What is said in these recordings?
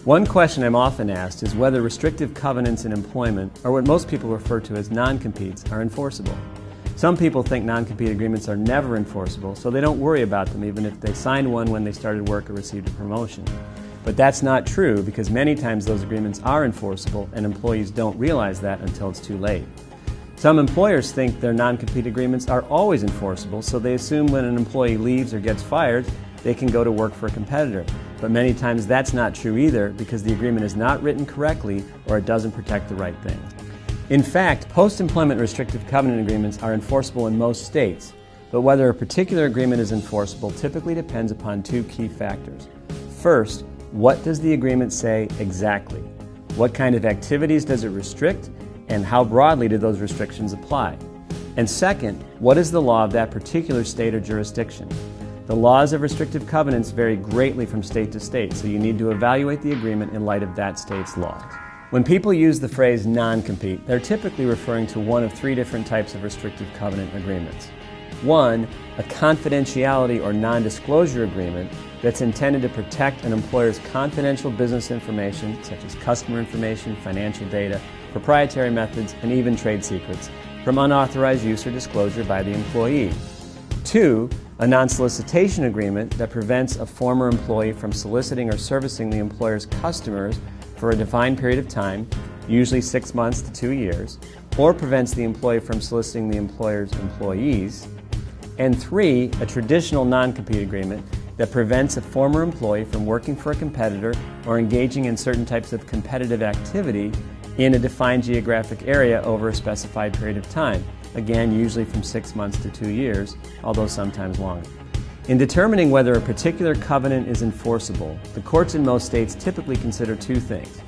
One question I'm often asked is whether restrictive covenants in employment, or what most people refer to as non-competes, are enforceable. Some people think non-compete agreements are never enforceable, so they don't worry about them even if they signed one when they started work or received a promotion. But that's not true, because many times those agreements are enforceable and employees don't realize that until it's too late. Some employers think their non-compete agreements are always enforceable, so they assume when an employee leaves or gets fired, they can go to work for a competitor. But many times that's not true either, because the agreement is not written correctly or it doesn't protect the right thing. In fact, post-employment restrictive covenant agreements are enforceable in most states, but whether a particular agreement is enforceable typically depends upon two key factors. First, what does the agreement say exactly? What kind of activities does it restrict, and how broadly do those restrictions apply? And second, what is the law of that particular state or jurisdiction? The laws of restrictive covenants vary greatly from state to state, so you need to evaluate the agreement in light of that state's laws. When people use the phrase non-compete, they're typically referring to one of three different types of restrictive covenant agreements. One, a confidentiality or non-disclosure agreement that's intended to protect an employer's confidential business information, such as customer information, financial data, proprietary methods, and even trade secrets, from unauthorized use or disclosure by the employee. Two, a non-solicitation agreement that prevents a former employee from soliciting or servicing the employer's customers for a defined period of time, usually 6 months to 2 years, or prevents the employee from soliciting the employer's employees. And three, a traditional non-compete agreement that prevents a former employee from working for a competitor or engaging in certain types of competitive activity in a defined geographic area over a specified period of time, again usually from 6 months to 2 years, although sometimes longer. In determining whether a particular covenant is enforceable, the courts in most states typically consider two things.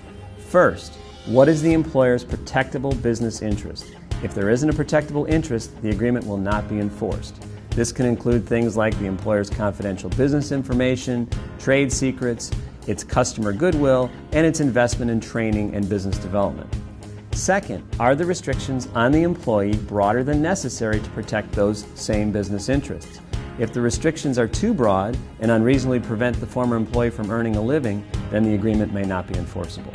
First, what is the employer's protectable business interest? If there isn't a protectable interest, the agreement will not be enforced. This can include things like the employer's confidential business information, trade secrets, its customer goodwill, and its investment in training and business development. Second, are the restrictions on the employee broader than necessary to protect those same business interests? If the restrictions are too broad and unreasonably prevent the former employee from earning a living, then the agreement may not be enforceable.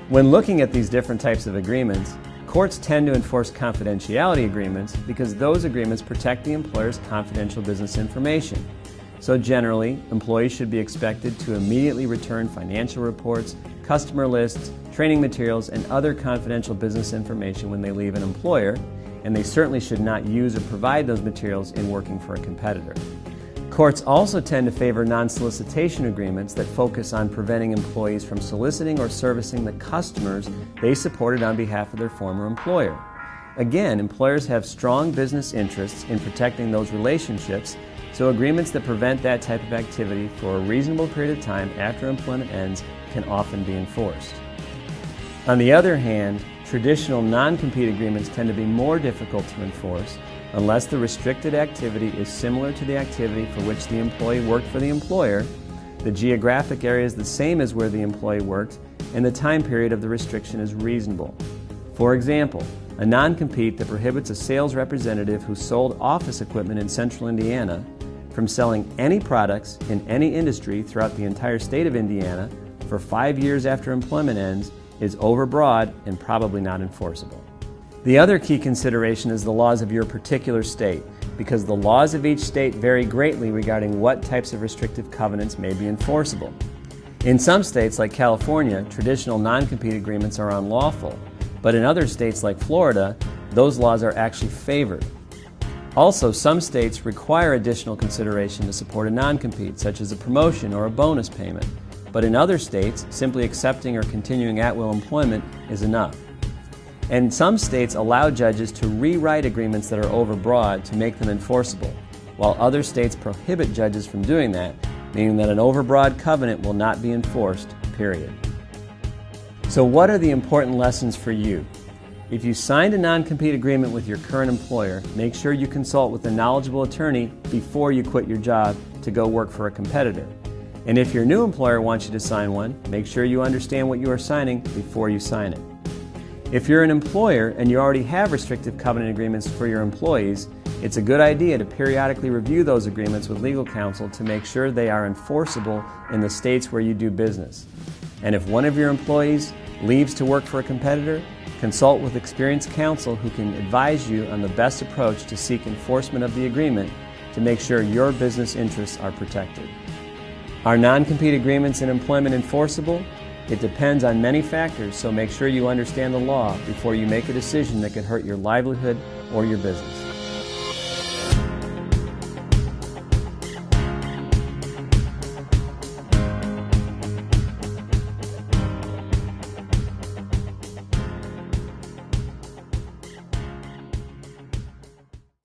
When looking at these different types of agreements, courts tend to enforce confidentiality agreements because those agreements protect the employer's confidential business information. So generally, employees should be expected to immediately return financial reports, customer lists, training materials, and other confidential business information when they leave an employer, and they certainly should not use or provide those materials in working for a competitor. Courts also tend to favor non-solicitation agreements that focus on preventing employees from soliciting or servicing the customers they supported on behalf of their former employer. Again, employers have strong business interests in protecting those relationships, so agreements that prevent that type of activity for a reasonable period of time after employment ends can often be enforced. On the other hand, traditional non-compete agreements tend to be more difficult to enforce unless the restricted activity is similar to the activity for which the employee worked for the employer, the geographic area is the same as where the employee worked, and the time period of the restriction is reasonable. For example, a non-compete that prohibits a sales representative who sold office equipment in central Indiana from selling any products in any industry throughout the entire state of Indiana for 5 years after employment ends is overbroad and probably not enforceable. The other key consideration is the laws of your particular state, because the laws of each state vary greatly regarding what types of restrictive covenants may be enforceable. In some states, like California, traditional non-compete agreements are unlawful, but in other states, like Florida, those laws are actually favored. Also, some states require additional consideration to support a non-compete, such as a promotion or a bonus payment, but in other states, simply accepting or continuing at-will employment is enough. And some states allow judges to rewrite agreements that are overbroad to make them enforceable, while other states prohibit judges from doing that, meaning that an overbroad covenant will not be enforced, period. So what are the important lessons for you? If you signed a non-compete agreement with your current employer, make sure you consult with a knowledgeable attorney before you quit your job to go work for a competitor. And if your new employer wants you to sign one, make sure you understand what you are signing before you sign it. If you're an employer and you already have restrictive covenant agreements for your employees, it's a good idea to periodically review those agreements with legal counsel to make sure they are enforceable in the states where you do business. And if one of your employees leaves to work for a competitor, consult with experienced counsel who can advise you on the best approach to seek enforcement of the agreement to make sure your business interests are protected. Are non-compete agreements in employment enforceable? It depends on many factors, so make sure you understand the law before you make a decision that could hurt your livelihood or your business.